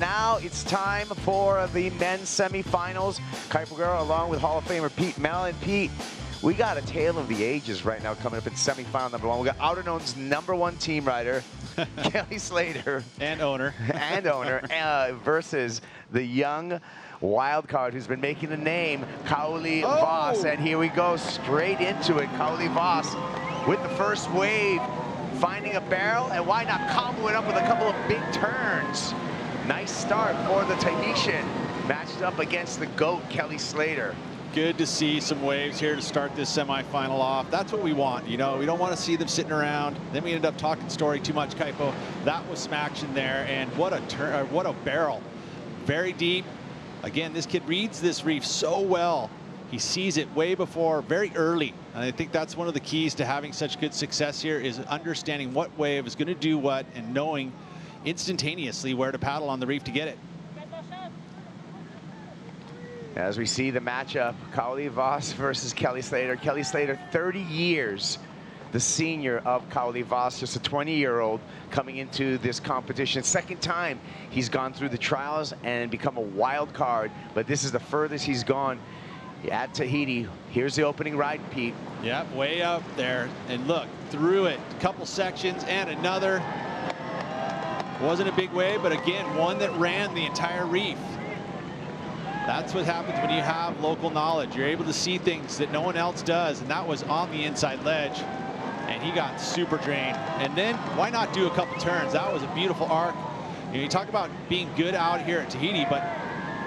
Now it's time for the men's semifinals. Kuiper Girl along with Hall of Famer Pete Mellon. Pete, we got a tale of the ages right now coming up in semifinal number 1. We got Outerknown's #1 team rider, Kauli Slater. And owner. Versus the young wild card who's been making a name, Kauli Vaast. And here we go, straight into it. Kauli Vaast with the first wave, finding a barrel, and why not combo it up with a couple of big turns. Nice start for the Tahitian, matched up against the GOAT, Kauli Slater. Good to see some waves here to start this semifinal off. That's what we want, you know. We don't want to see them sitting around. Then we ended up talking story too much, Kaipo. That was some action there, and what a turn, what a barrel. Very deep. Again, this kid reads this reef so well. He sees it way before, very early. And I think that's one of the keys to having such good success here, is understanding what wave is going to do what and knowing instantaneously where to paddle on the reef to get it. As we see the matchup, Kauli Vaast versus Kauli Slater. Kauli Slater, 30 years, the senior of Kauli Vaast, just a 20-year-old coming into this competition. Second time he's gone through the trials and become a wild card, but this is the furthest he's gone at Tahiti. Here's the opening ride, Pete. Yep, way up there, and look, through it, a couple sections and another. Wasn't a big wave, but again, one that ran the entire reef. That's what happens when you have local knowledge. You're able to see things that no one else does, and that was on the inside ledge, and he got super drained. And then why not do a couple turns? That was a beautiful arc. You know, you talk about being good out here at Tahiti, but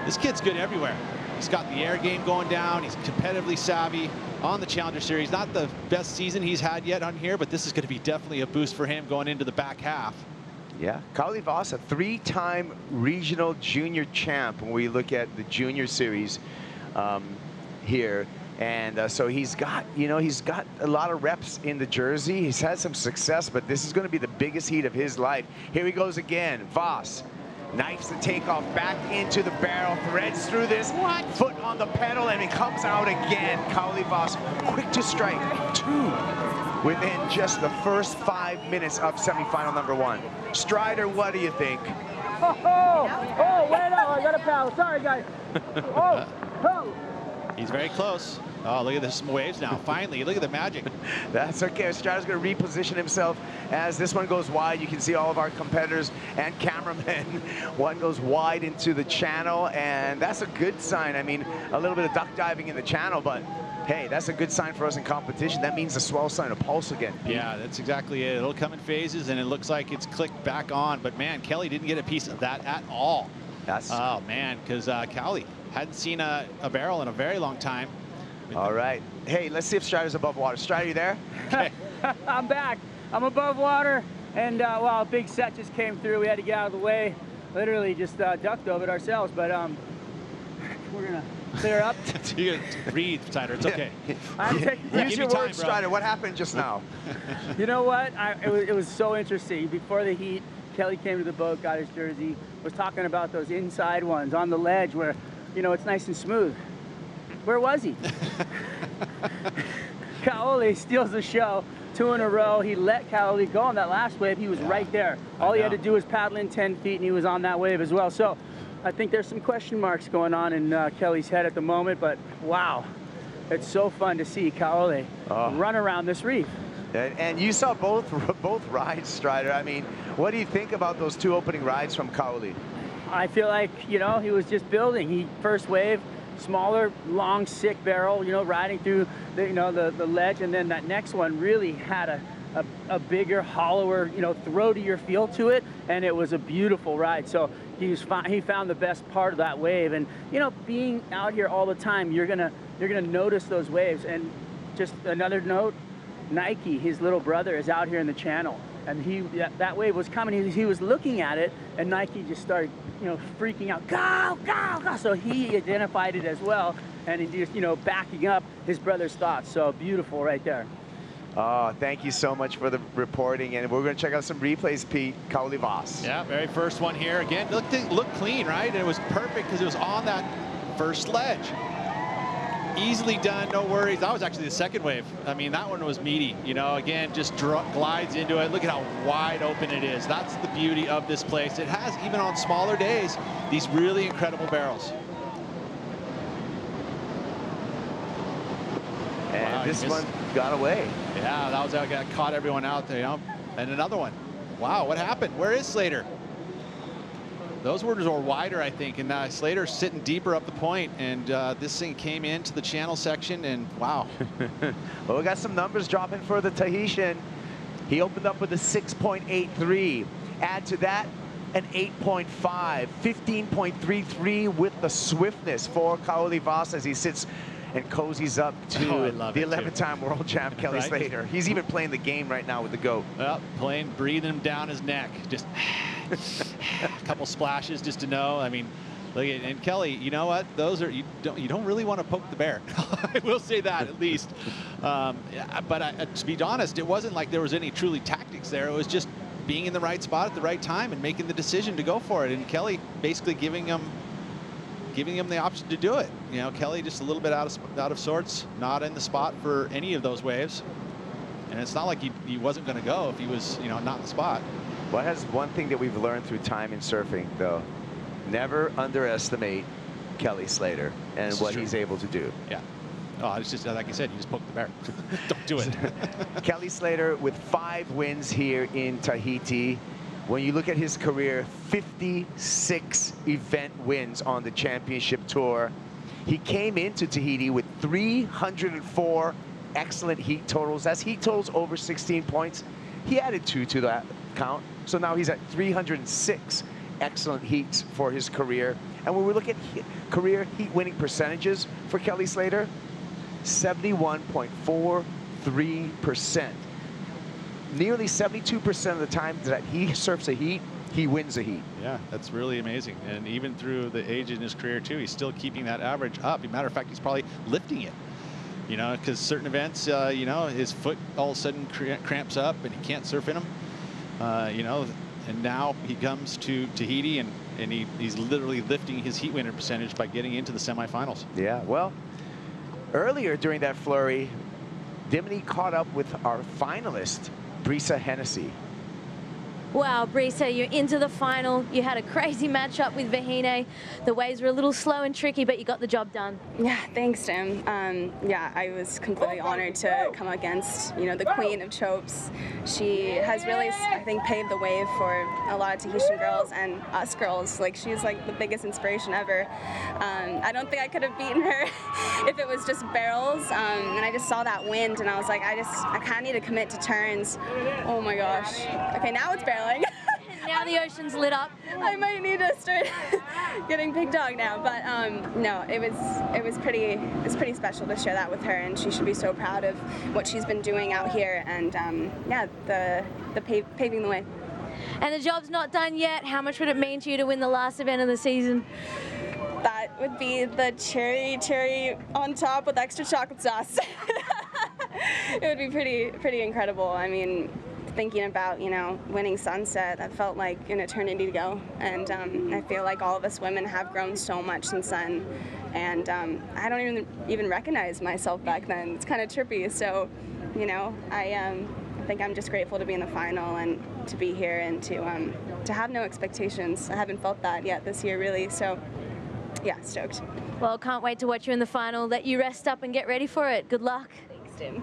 this kid's good everywhere. He's got the air game going down. He's competitively savvy on the Challenger Series. Not the best season he's had yet on here, but this is going to be definitely a boost for him going into the back half. Yeah, Kauli Vaast, a 3-time regional junior champ when we look at the junior series here. And so he's got, you know, he's got a lot of reps in the jersey. He's had some success, but this is going to be the biggest heat of his life. Here he goes again. Vaast knifes the takeoff back into the barrel, threads through this, foot on the pedal, and it comes out again. Kauli Vaast, quick to strike, 2 within just the first 5 minutes of semifinal number 1. Strider, what do you think? Oh, wait up, I got a paddle. Sorry, guys. He's very close. Oh, look at this, some waves now. Finally, look at the magic. That's okay. Strider's going to reposition himself as this one goes wide. You can see all of our competitors and cameramen. One goes wide into the channel, and that's a good sign. I mean, a little bit of duck diving in the channel, but hey, that's a good sign for us in competition. That means the swell starting to pulse again. Yeah, that's exactly it. It'll come in phases, and it looks like it's clicked back on. But man, Kelly didn't get a piece of that at all. That's oh man, because Kauli hadn't seen a barrel in a very long time. All right. Hey, let's see if Strider's above water. Strider, you there? Okay. I'm back. I'm above water, and well, a big set just came through. We had to get out of the way. Literally just ducked over it ourselves, but we're gonna clear up. You gotta breathe, Strider. It's okay. Use your words, Strider. What happened just now? You know what? It was so interesting. Before the heat, Kelly came to the boat, got his jersey, was talking about those inside ones on the ledge where, you know, it's nice and smooth. Where was he? Kauli steals the show, 2 in a row. He let Kauli go on that last wave. He was right there. All he had to do was paddle in 10 feet, and he was on that wave as well. So I think there's some question marks going on in Kelly's head at the moment, but wow, it's so fun to see Kauli run around this reef. And you saw both rides, Strider. I mean, what do you think about those 2 opening rides from Kauli? I feel like, you know, he was just building. First wave, smaller, long, sick barrel, you know, riding through the, you know, the ledge, and then that next one really had a bigger, hollower, you know, throatier feel to it, and it was a beautiful ride. So he found the best part of that wave, and you know, being out here all the time, you're gonna notice those waves. And just another note, Nike, his little brother, is out here in the channel, and that wave was coming. He was looking at it, and Nike just started, you know, freaking out, go, go, go. So he identified it as well, and he just, you know, backing up his brother's thoughts. So beautiful right there. Thank you so much for the reporting, and we're going to check out some replays, Pete. Kauli Vaast. Yeah, very first one here. Again, looked clean, right? And it was perfect because it was on that first ledge. Easily done, no worries. That was actually the second wave. I mean, that one was meaty. You know, again, just glides into it. Look at how wide open it is. That's the beauty of this place. It has, even on smaller days, these really incredible barrels. And wow, this one got away. Yeah, that was got caught everyone out there, you know. And another one. Wow, what happened? Where is Slater? Those orders are wider, I think, and Slater's sitting deeper up the point, and this thing came into the channel section, and wow. Well, we got some numbers dropping for the Tahitian. He opened up with a 6.83. Add to that an 8.5, 15.33 with the swiftness for Kauli Vaast as he sits and cozies up to the 11-time world champ, Kelly Slater. He's even playing the game right now with the GOAT. Well, breathing him down his neck. Just a couple splashes just to know. I mean, look at, and Kelly, you know what? Those are, you don't really want to poke the bear. I will say that at least. But to be honest, it wasn't like there was any truly tactics there. It was just being in the right spot at the right time and making the decision to go for it. And Kelly basically giving him the option to do it. You know, Kelly just a little bit out of sorts, not in the spot for any of those waves. And it's not like he wasn't going to go if he was, you know, not in the spot. What has one thing that we've learned through time in surfing, though? Never underestimate Kelly Slater and what he's able to do. Yeah. Oh, it's just, like I said, you just poke the bear. Don't do it. Kelly Slater with 5 wins here in Tahiti. When you look at his career, 56 event wins on the championship tour. He came into Tahiti with 304 excellent heat totals. That's heat totals over 16 points. He added 2 to that count. So now he's at 306 excellent heats for his career. And when we look at career heat winning percentages for Kelly Slater, 71.43%. Nearly 72% of the time that he surfs a heat, he wins a heat. Yeah, that's really amazing. And even through the age in his career too, he's still keeping that average up. As a matter of fact, he's probably lifting it. You know, because certain events, you know, his foot all of a sudden cramps up and he can't surf in them. You know, and now he comes to Tahiti and he's literally lifting his heat winner percentage by getting into the semifinals. Yeah, well, earlier during that flurry, Dimity caught up with our finalist, Brisa Hennessy. Wow, Brisa, you're into the final. You had a crazy matchup with Vahine. The waves were a little slow and tricky, but you got the job done. Yeah, thanks, Tim. Yeah, I was completely honored to come against, you know, the queen of chopes. She has really, I think, paved the way for a lot of Tahitian girls and us girls. Like, she's like the biggest inspiration ever. I don't think I could have beaten her if it was just barrels. And I just saw that wind, and I was like, I kind of need to commit to turns. Oh my gosh. Okay, now it's barreling. Now the ocean's lit up. I might need to start getting pig dog now, but no, it was pretty special to share that with her, and she should be so proud of what she's been doing out here, and yeah, paving the way. And the job's not done yet. How much would it mean to you to win the last event of the season? That would be the cherry on top with extra chocolate sauce. It would be pretty incredible. I mean, thinking about, you know, winning Sunset, that felt like an eternity ago, and I feel like all of us women have grown so much since then, and I don't even recognize myself back then. It's kind of trippy. So, you know, I think I'm just grateful to be in the final and to be here and to have no expectations. I haven't felt that yet this year, really. So, yeah, stoked. Well, can't wait to watch you in the final. Let you rest up and get ready for it. Good luck. Thanks, Tim.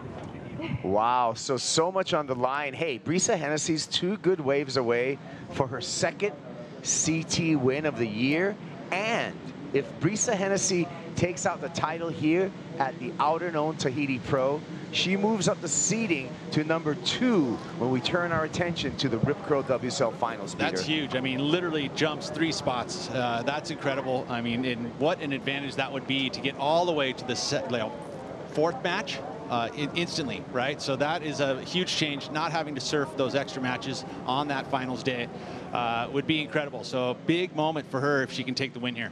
Wow, so much on the line. Hey, Brisa Hennessy's 2 good waves away for her 2nd CT win of the year. And if Brisa Hennessy takes out the title here at the Outerknown Tahiti Pro, she moves up the seeding to number 2 when we turn our attention to the Rip Curl WSL Finals. Peter. That's huge. I mean, literally jumps 3 spots. That's incredible. I mean, what an advantage that would be to get all the way to the 4th match. Instantly, right? So that is a huge change. Not having to surf those extra matches on that finals day would be incredible. So big moment for her if she can take the win here.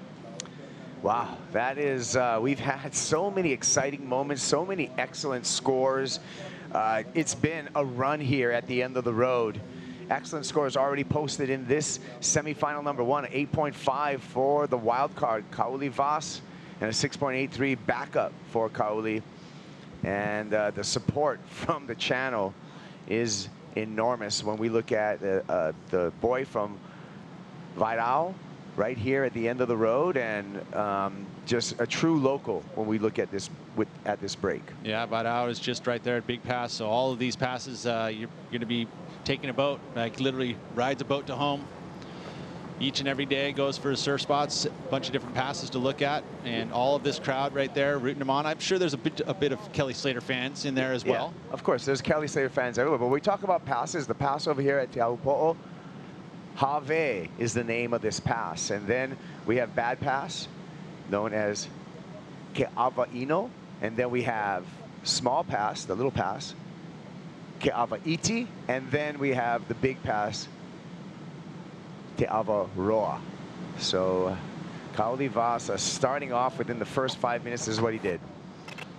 Wow, that is, we've had so many exciting moments, so many excellent scores. It's been a run here at the end of the road. Excellent scores already posted in this semifinal number 1, 8.5 for the wild card, Kauli Vaast. and a 6.83 backup for Kauli. And the support from the channel is enormous when we look at the boy from Vairao right here at the end of the road, and just a true local when we look at this at this break. Yeah, Vairao is just right there at Big Pass. So all of these passes, you're going to be taking a boat, like literally rides a boat to home. Each and every day goes for surf spots, a bunch of different passes to look at, and all of this crowd right there rooting them on. I'm sure there's a bit of Kelly Slater fans in there as well. Yeah, of course, there's Kelly Slater fans everywhere. But when we talk about passes, the pass over here at Teahupo'o, Have is the name of this pass. And then we have bad pass, known as Ke'avaino. And then we have small pass, the little pass, Ke'avaiti. And then we have the big pass, Te'avaroa. So Kauli Vaast starting off within the first 5 minutes. This is what he did.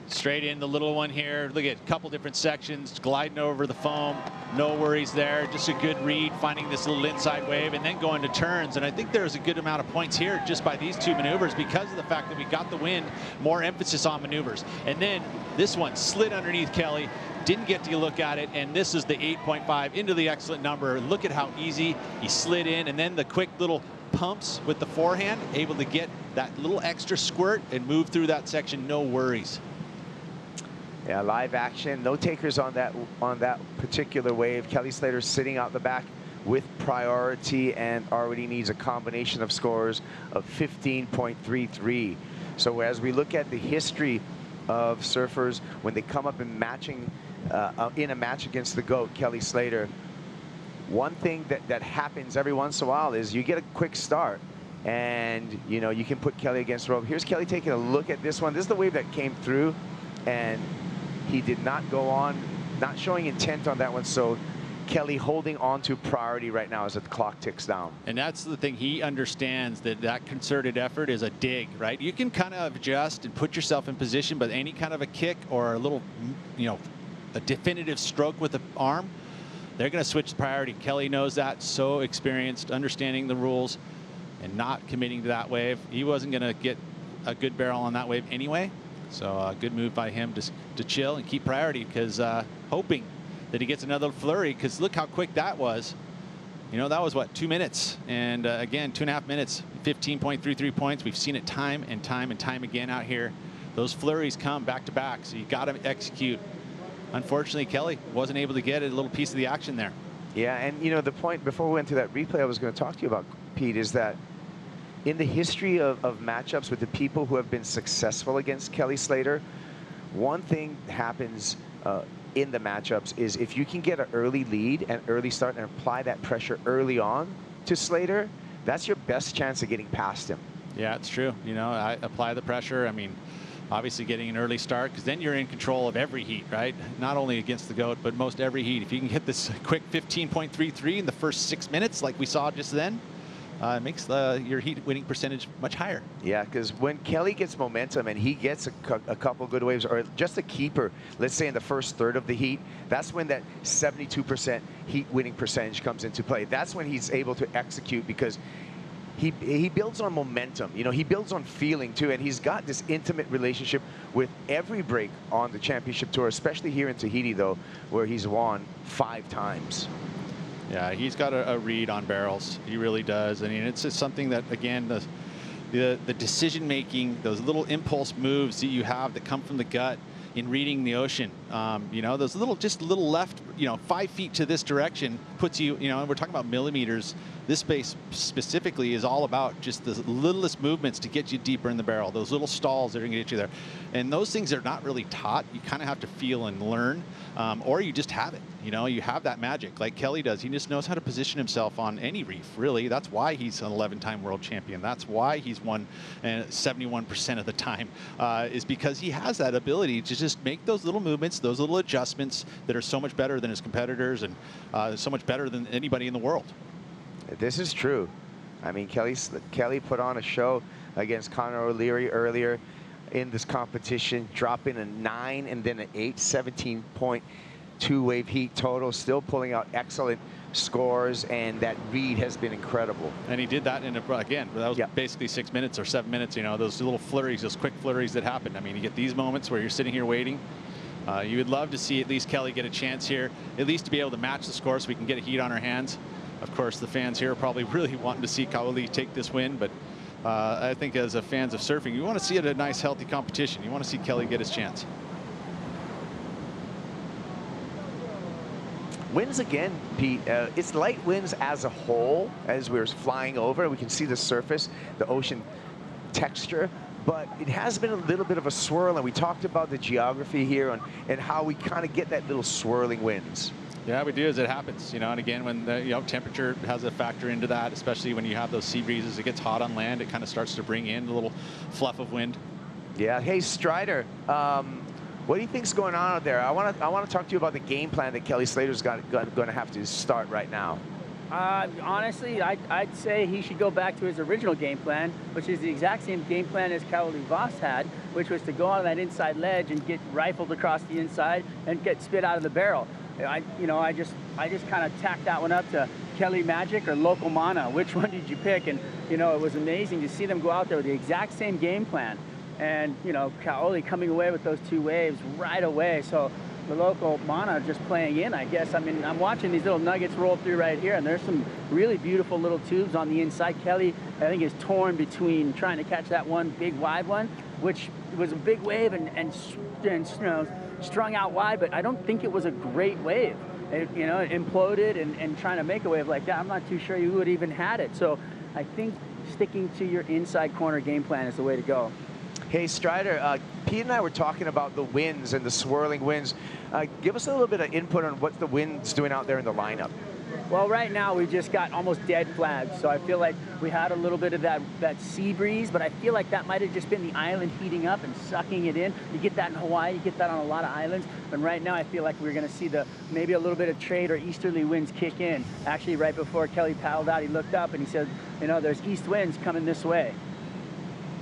Straight in the little one here. Look at a couple different sections, gliding over the foam. No worries there. Just a good read, finding this little inside wave, and then going to turns. And I think there's a good amount of points here just by these two maneuvers because of the fact that we got the wind, more emphasis on maneuvers. And then this one slid underneath Kelly. Didn't get to look at it, and this is the 8.5 into the excellent number. Look at how easy he slid in, and then the quick little pumps with the forehand, able to get that little extra squirt and move through that section, no worries. Yeah, live action, no takers on that particular wave. Kelly Slater sitting out the back with priority and already needs a combination of scores of 15.33. So as we look at the history of surfers, when they come up in matching in a match against the GOAT, Kelly Slater, one thing that happens every once in a while is you get a quick start and you can put Kelly against the rope. Here's Kelly taking a look at this one. This is the wave that came through, and he did not go on, not showing intent on that one. So Kelly holding on to priority right now as the clock ticks down. And that's the thing. He understands that concerted effort is a dig, right? You can kind of adjust and put yourself in position, but any kind of a kick or a little, a definitive stroke with the arm, they're going to switch priority. Kelly knows that, so experienced, understanding the rules and not committing to that wave. He wasn't going to get a good barrel on that wave anyway. So a good move by him to chill and keep priority, because hoping that he gets another flurry, because look how quick that was. That was what, 2 minutes, and again, 2.5 minutes, 15.33 points. We've seen it time and time and time again out here. Those flurries come back to back, so you got to execute. Unfortunately, Kelly wasn't able to get a little piece of the action there. Yeah, and the point before we went to that replay I was going to talk to you about, Pete, is that in the history of matchups with the people who have been successful against Kelly Slater, one thing happens in the matchups is if you can get an early lead and early start and apply that pressure early on to Slater, that's your best chance of getting past him. Yeah, it's true. I apply the pressure. I mean, obviously getting an early start, because then you're in control of every heat, right? Not only against the GOAT, but most every heat. If you can get this quick 15.33 in the first 6 minutes like we saw just then, it makes your heat winning percentage much higher. Yeah, because when Kelly gets momentum and he gets a couple good waves, or just a keeper, let's say in the first third of the heat, that's when that 72% heat winning percentage comes into play. That's when he's able to execute, because he builds on momentum. He builds on feeling too, and he's got this intimate relationship with every break on the championship tour, especially here in Tahiti, though, where he's won 5 times. Yeah, he's got a read on barrels. He really does. I mean, it's just something that, again, the decision making, those little impulse moves that you have that come from the gut in reading the ocean. Those little left, 5 feet to this direction puts you, and we're talking about millimeters. This space specifically is all about just the littlest movements to get you deeper in the barrel, those little stalls that are going to get you there. And those things are not really taught. You kind of have to feel and learn, or you just have it. You have that magic like Kelly does. He just knows how to position himself on any reef, really. That's why he's an 11-time world champion. That's why he's won 71% of the time, is because he has that ability to just make those little movements, those little adjustments that are so much better than his competitors, and so much better than anybody in the world. This is true. I mean, Kelly put on a show against Connor O'Leary earlier in this competition, dropping a 9 and then an 8, 17.2 wave heat total, still pulling out excellent scores, and that read has been incredible. And he did that in again, that was basically 6 minutes or 7 minutes, you know, those little flurries, those quick flurries that happen. I mean, you get these moments where you're sitting here waiting. You would love to see at least Kelly get a chance here, at least to be able to match the score so we can get a heat on our hands. Of course, the fans here are probably really wanting to see Kauli take this win, but I think as a fans of surfing, you want to see it a nice, healthy competition. You want to see Kelly get his chance. Winds again, Pete. It's light winds as a whole as we're flying over. We can see the surface, the ocean texture, but it has been a little bit of a swirl, and we talked about the geography here and how we kind of get that little swirling winds. Yeah, we do as it happens, you know, and again, when the temperature has a factor into that, especially when you have those sea breezes, it gets hot on land, it kind of starts to bring in a little fluff of wind. Yeah. Hey, Strider, what do you think's going on out there? I want to talk to you about the game plan that Kelly Slater's going to have to start right now. Honestly, I'd say he should go back to his original game plan, which is the exact same game plan as Kauli Vaast had, which was to go on that inside ledge and get rifled across the inside and get spit out of the barrel. I just kind of tacked that one up to Kelly Magic or Local Mana. Which one did you pick? And it was amazing to see them go out there with the exact same game plan. And Kauli coming away with those 2 waves right away. So the Local Mana just playing in, I guess. I mean, I'm watching these little nuggets roll through right here, and there's some really beautiful little tubes on the inside. Kelly, I think, is torn between trying to catch that one big wide one, which was a big wave and strung out wide, but I don't think it was a great wave. It imploded and trying to make a wave like that, I'm not too sure you would even had it. So I think sticking to your inside corner game plan is the way to go. Hey, Strider, Pete and I were talking about the winds and the swirling winds. Give us a little bit of input on what the wind's doing out there in the lineup. Well, right now we just got almost dead flags, so I feel like we had a little bit of that sea breeze, but I feel like that might have just been the island heating up and sucking it in. You get that in Hawaii, you get that on a lot of islands, and right now I feel like we're going to see maybe a little bit of trade or easterly winds kick in. Actually, right before Kelly paddled out, he looked up and he said, there's east winds coming this way.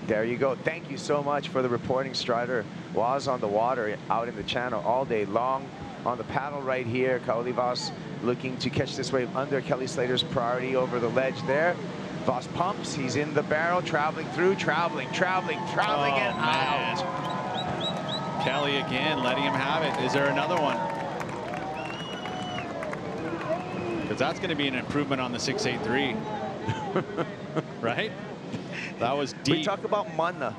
There you go. Thank you so much for the reporting, Strider. Was on the water out in the channel all day long on the paddle right here. Kauli Vaast looking to catch this wave under Kelly Slater's priority over the ledge there. Vaast pumps. He's in the barrel, traveling through, traveling and out. Kelly again letting him have it. Is there another one? Because that's going to be an improvement on the 683. Right? That was deep. We talk about mana,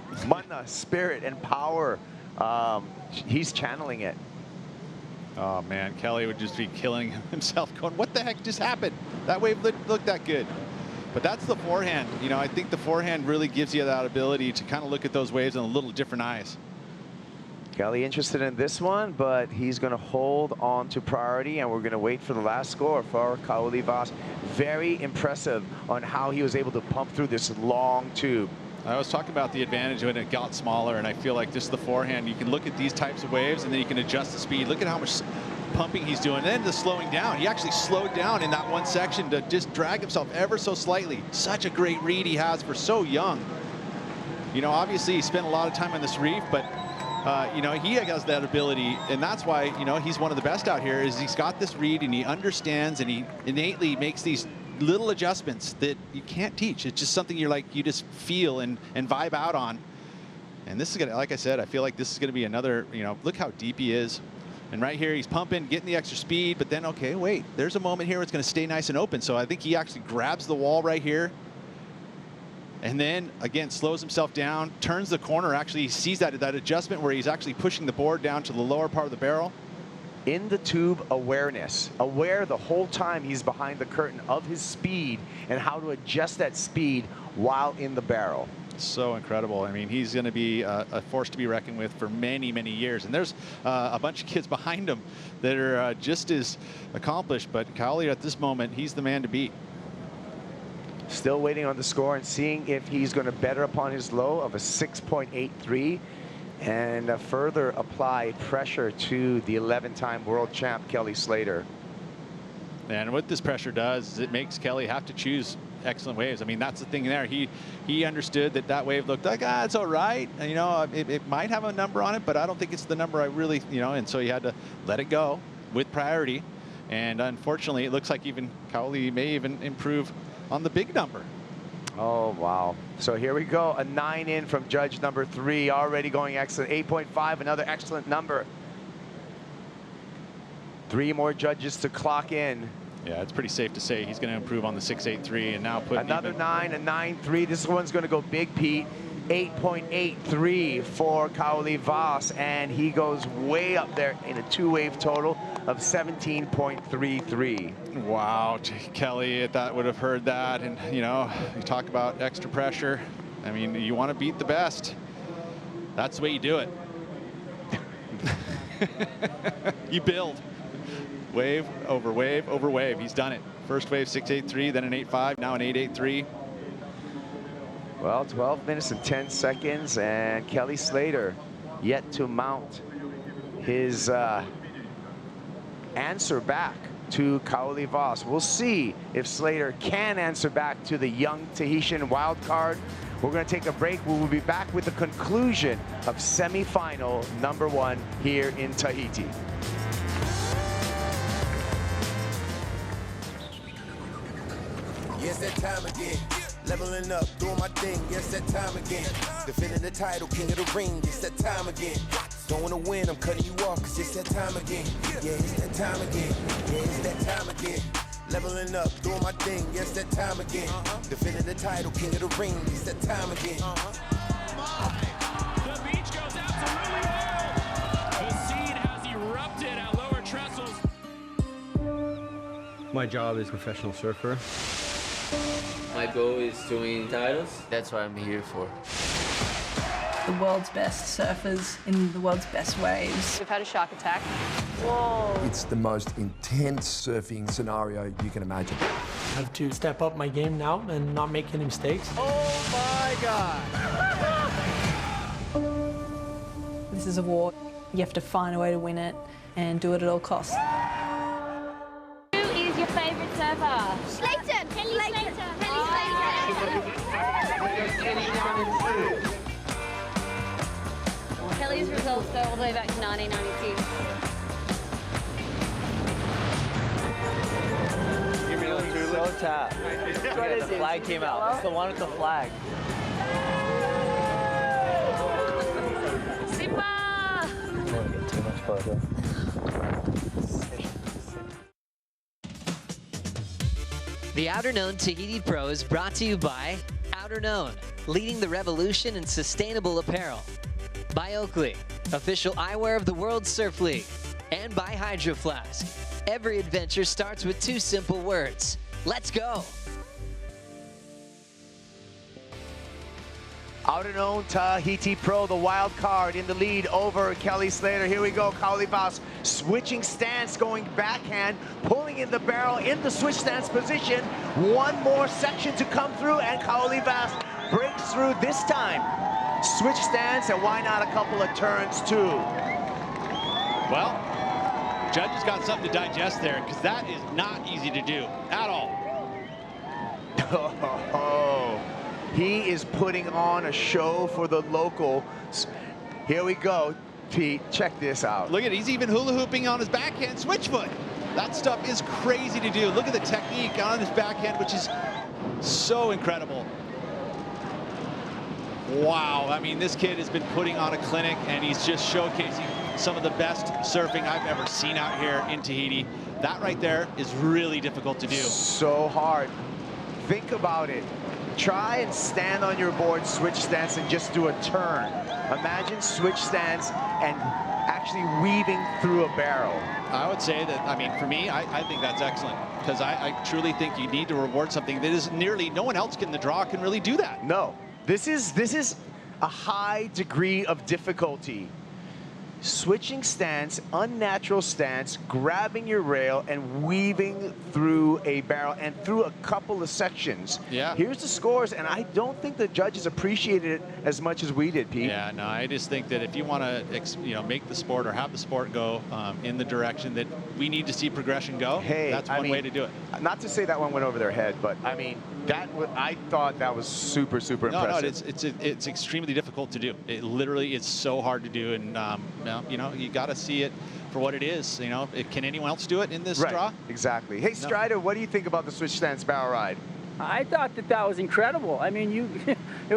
spirit, and power. He's channeling it. Oh, man, Kelly would just be killing himself going, what the heck just happened? That wave looked that good. But that's the forehand. I think the forehand really gives you that ability to kind of look at those waves in a little different eyes. Kelly interested in this one, but he's going to hold on to priority, and we're going to wait for the last score for Kauli Vaast. Very impressive on how he was able to pump through this long tube. I was talking about the advantage when it got smaller, and I feel like just the forehand, you can look at these types of waves, and then you can adjust the speed. Look at how much pumping he's doing, and then the slowing down. He actually slowed down in that one section to just drag himself ever so slightly. Such a great read he has for so young. Obviously he spent a lot of time on this reef, but he has that ability, and that's why, he's one of the best out here, is he's got this read and he understands and he innately makes these little adjustments that you can't teach. It's just something you just feel and vibe out on. And this is gonna, like I said, I feel like this is gonna be another, look how deep he is. And right here, he's pumping, getting the extra speed, but then, okay, wait, there's a moment here where it's gonna stay nice and open. So I think he actually grabs the wall right here. And then, again, slows himself down, turns the corner, actually sees that adjustment where he's actually pushing the board down to the lower part of the barrel. In the tube awareness, aware the whole time he's behind the curtain of his speed and how to adjust that speed while in the barrel. So incredible. I mean, he's going to be a force to be reckoned with for many, many years. And there's a bunch of kids behind him that are just as accomplished. But Kauli, at this moment, he's the man to beat. Still waiting on the score and seeing if he's going to better upon his low of a 6.83 and further apply pressure to the 11-time world champ, Kelly Slater. And what this pressure does is it makes Kelly have to choose excellent waves. I mean, that's the thing there. He understood that wave looked like, it's all right. And, it might have a number on it, but I don't think it's the number I really, and so he had to let it go with priority. And unfortunately, it looks like even Kauli may even improve on the big number. Oh, wow. So here we go. A 9 in from judge number 3, already going excellent. 8.5, another excellent number. 3 more judges to clock in. Yeah, it's pretty safe to say he's going to improve on the 6.83 and now put another 9, a 9.3. This one's going to go big, Pete. 8.83 for Kauli Vaast, and he goes way up there in a 2-wave total of 17.33. Wow, Kelly, that would have heard that, and you know, you talk about extra pressure. I mean, you want to beat the best. That's the way you do it. You build. Wave over wave over wave. He's done it. First wave 6.83, then an 8.5, now an 8.83. Well, 12 minutes and 10 seconds, and Kelly Slater yet to mount his answer back to Kauli Vaast. We'll see if Slater can answer back to the young Tahitian wild card. We're going to take a break. We will be back with the conclusion of semifinal number 1 here in Tahiti. Yes, that time again. Leveling up, doing my thing, yes, that time again. Defending the title, king of the ring, it's that time again. Don't wanna win, I'm cutting you off, cause it's that time again. Yeah, it's that time again. Yeah, it's that time again. Leveling up, doing my thing, yes, that time again. Defending the title, king of the ring, it's that time again. The beach goes absolutely wild. The scene has erupted at lower trestles. My job is professional surfer. My goal is to win titles. That's what I'm here for. The world's best surfers in the world's best waves. We've had a shark attack. Whoa. It's the most intense surfing scenario you can imagine. I have to step up my game now and not make any mistakes. Oh my God. This is a war. You have to find a way to win it and do it at all costs. Who is your favorite surfer? Slater! Kelly Slater. Kelly's results go all the way back to 1992. So tap. Yeah, the flag came out. It's the one with the flag. Simba! I don't want to get too much photo. The Outerknown Tahiti Pro is brought to you by Outerknown, leading the revolution in sustainable apparel. By Oakley, official eyewear of the World Surf League. And by Hydro Flask. Every adventure starts with 2 simple words. Let's go! Outerknown Tahiti Pro, the wild card, in the lead over Kelly Slater. Here we go, Kauli Vaast switching stance, going backhand, pulling in the barrel in the switch stance position. One more section to come through, and Kauli Vaast breaks through this time. Switch stance, and why not a couple of turns too? Well, judge has got something to digest there, because that is not easy to do at all. Oh, he is putting on a show for the locals. Here we go, Pete, check this out. Look at it, he's even hula hooping on his backhand switch foot. That stuff is crazy to do. Look at the technique on his backhand, which is so incredible. Wow, I mean, this kid has been putting on a clinic, and he's just showcasing some of the best surfing I've ever seen out here in Tahiti. That right there is really difficult to do. So hard. Think about it. Try and stand on your board, switch stance, and just do a turn. Imagine switch stance and actually weaving through a barrel. I would say that, I mean, for me, I think that's excellent, because I truly think you need to reward something that is nearly no one else in the draw can really do that. No, this is a high degree of difficulty. Switching stance, unnatural stance, grabbing your rail and weaving through a barrel and through a couple of sections. Yeah. Here's the scores, and I don't think the judges appreciated it as much as we did, Pete. Yeah, no, I just think that if you want to, make the sport or have the sport go in the direction that we need to see progression go, hey, that's one way to do it. Not to say that one went over their head, but I mean, I thought that was super, super impressive. No, it's extremely difficult to do. It literally is so hard to do, and you got to see it for what it is. You know, can anyone else do it in this draw? Exactly. Hey, Strider, what do you think about the switch stance barrel ride? I thought that was incredible. I mean,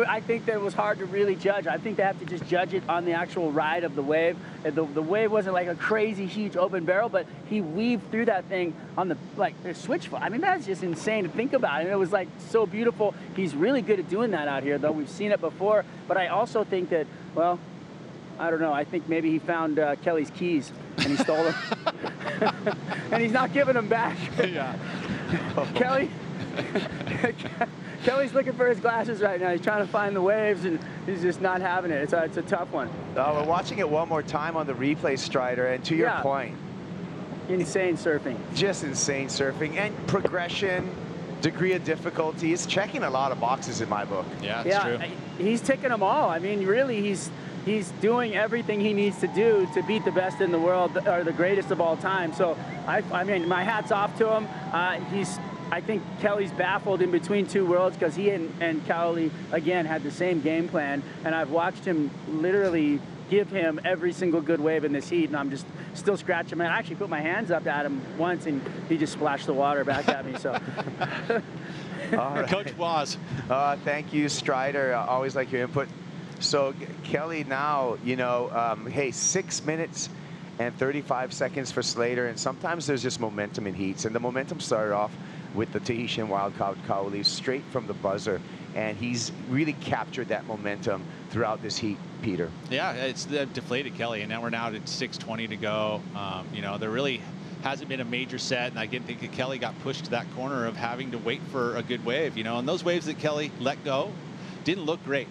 I think that it was hard to really judge. I think they have to just judge it on the actual ride of the wave. The wave wasn't like a crazy huge open barrel, but he weaved through that thing on the switch foot. I mean, that's just insane to think about. And it was like so beautiful. He's really good at doing that out here, though. We've seen it before. But I also think that, well, I don't know. I think maybe he found Kelly's keys and he stole them. And he's not giving them back. Yeah. Kelly's looking for his glasses right now. He's trying to find the waves, and he's just not having it. It's a tough one. We're watching it one more time on the replay, Strider, and to your point. Insane surfing. Just insane surfing and progression, degree of difficulty. He's checking a lot of boxes in my book. Yeah, that's true. He's ticking them all. I mean, really, he's doing everything he needs to do to beat the best in the world, or the greatest of all time. So, I mean, my hat's off to him. I think Kelly's baffled in between two worlds because he and Kauli, again, had the same game plan. And I've watched him literally give him every single good wave in this heat, and I'm just still scratching. I actually put my hands up at him once, and he just splashed the water back at me. So, all right. Coach Vaast. Thank you, Strider. Always like your input. So, Kelly, now, you know, hey, 6 minutes and 35 seconds for Slater, and sometimes there's just momentum in heats, and the momentum started off with the Tahitian wildcard Kauli straight from the buzzer, and he's really captured that momentum throughout this heat, Peter. Yeah, it's deflated Kelly, and now we're at 6:20 to go. You know, there really hasn't been a major set, and I didn't think that Kelly got pushed to that corner of having to wait for a good wave, you know, and those waves that Kelly let go didn't look great,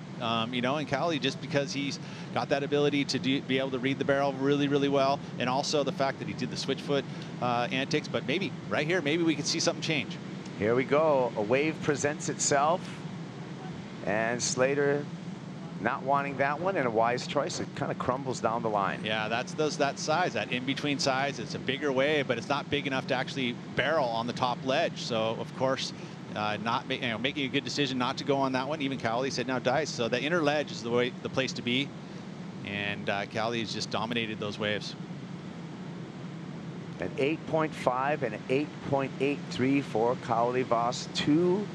you know, and Kauli, just because he's got that ability to be able to read the barrel really, really well, and also the fact that he did the switch foot antics, but maybe right here, maybe we could see something change. Here we go. A wave presents itself, and Slater not wanting that one, and a wise choice. It kind of crumbles down the line. Yeah, that's that size, that in-between size. It's a bigger wave, but it's not big enough to actually barrel on the top ledge. So, of course, making a good decision not to go on that one. Even Kauli said now dice. So the inner ledge is the place to be, and Kauli has just dominated those waves. An 8.5 and an 8.83 for Kauli Vaast. Two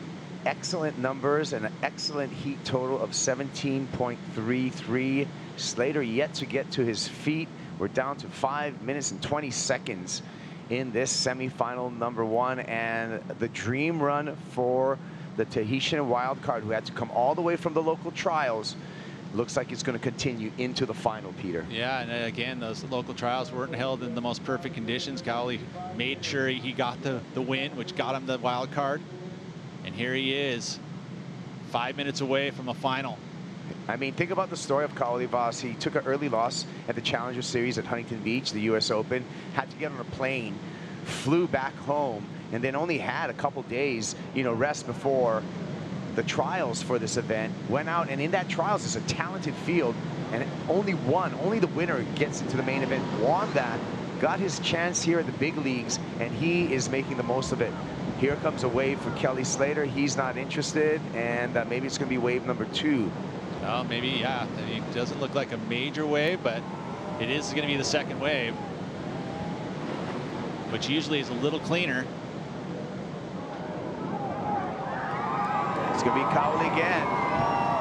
excellent numbers and an excellent heat total of 17.33. Slater yet to get to his feet. We're down to 5 minutes and 20 seconds in this semifinal number one, and the dream run for the Tahitian wildcard, who had to come all the way from the local trials, looks like it's going to continue into the final, Peter. Yeah, and again, those local trials weren't held in the most perfect conditions. Kauli made sure he got the win, which got him the wild card, and here he is, 5 minutes away from a final. I mean, think about the story of Kauli Vaast. He took an early loss at the Challenger Series at Huntington Beach, the US Open, had to get on a plane, flew back home, and then only had a couple days, you know, rest before the trials for this event. Went out, and in that trials is a talented field, and only the winner gets into the main event, won that, got his chance here at the big leagues, and he is making the most of it. Here comes a wave for Kelly Slater. He's not interested, and maybe it's going to be wave number 2. Well, maybe, yeah. It doesn't look like a major wave, but it is going to be the second wave, which usually is a little cleaner. It's going to be Kauli again.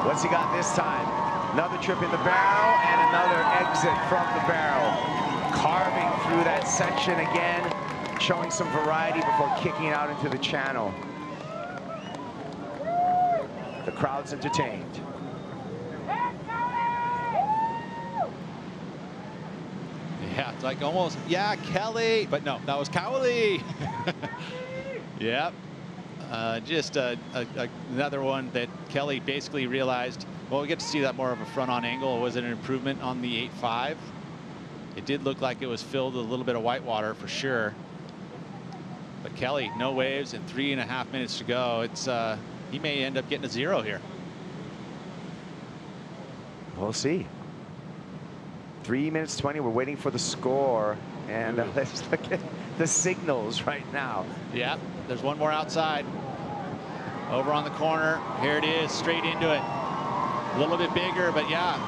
What's he got this time? Another trip in the barrel and another exit from the barrel. Carving through that section again, showing some variety before kicking out into the channel. The crowd's entertained. Yeah, it's like almost, yeah, Kelly, but no, that was Kauli. Yep. Just another one that Kelly basically realized, well, we get to see that more of a front-on angle. Was it an improvement on the 8.5? It did look like it was filled with a little bit of white water for sure. But Kelly, no waves and 3.5 minutes to go. It's he may end up getting a 0 here. We'll see. 3 minutes 20. We're waiting for the score, and let's look at the signals right now. Yeah, there's one more outside. Over on the corner. Here it is, straight into it. A little bit bigger, but yeah,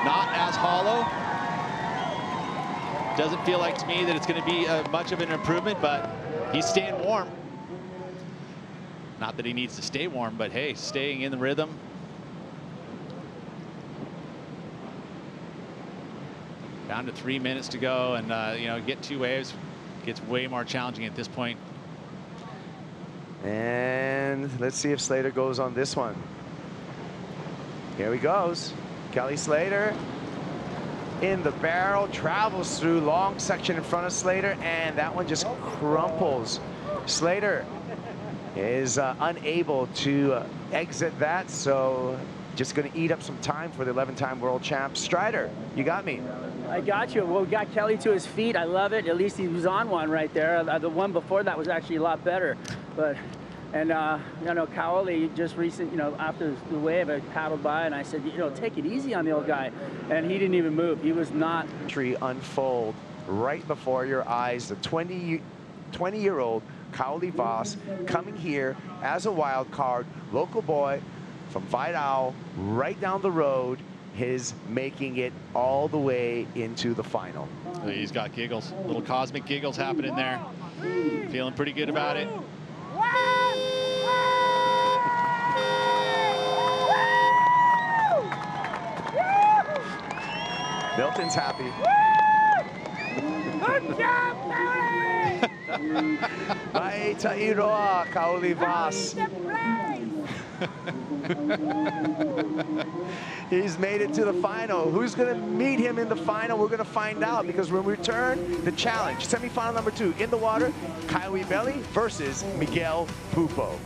not as hollow. Doesn't feel like to me that it's going to be much of an improvement, but he's staying warm. Not that he needs to stay warm, but hey, staying in the rhythm. Down to 3 minutes to go, and you know, get 2 waves gets way more challenging at this point. And let's see if Slater goes on this one. Here he goes. Kelly Slater in the barrel, travels through long section in front of Slater, and that one just crumples. Slater is unable to exit that, so just going to eat up some time for the 11-time world champ. Strider, you got me. I got you. Well, we got Kelly to his feet. I love it. At least he was on one right there. The one before that was actually a lot better. But, and you know, Kauli just recent, you know, after the wave, I paddled by and I said, you know, take it easy on the old guy. And he didn't even move. He was not. Tree unfold right before your eyes. The 20-year-old Kauli Vaast coming here as a wild card, local boy from Vidal, right down the road, is making it all the way into the final. He's got giggles, little cosmic giggles happening there. Feeling pretty good about it. Milton's happy. Good job, Kauli! Mai ta'iroa, Kauli Vaast. He's made it to the final. Who's going to meet him in the final? We're going to find out, because when we return, the challenge, semifinal number 2 in the water, Kaiwi Belly versus Miguel Pupo.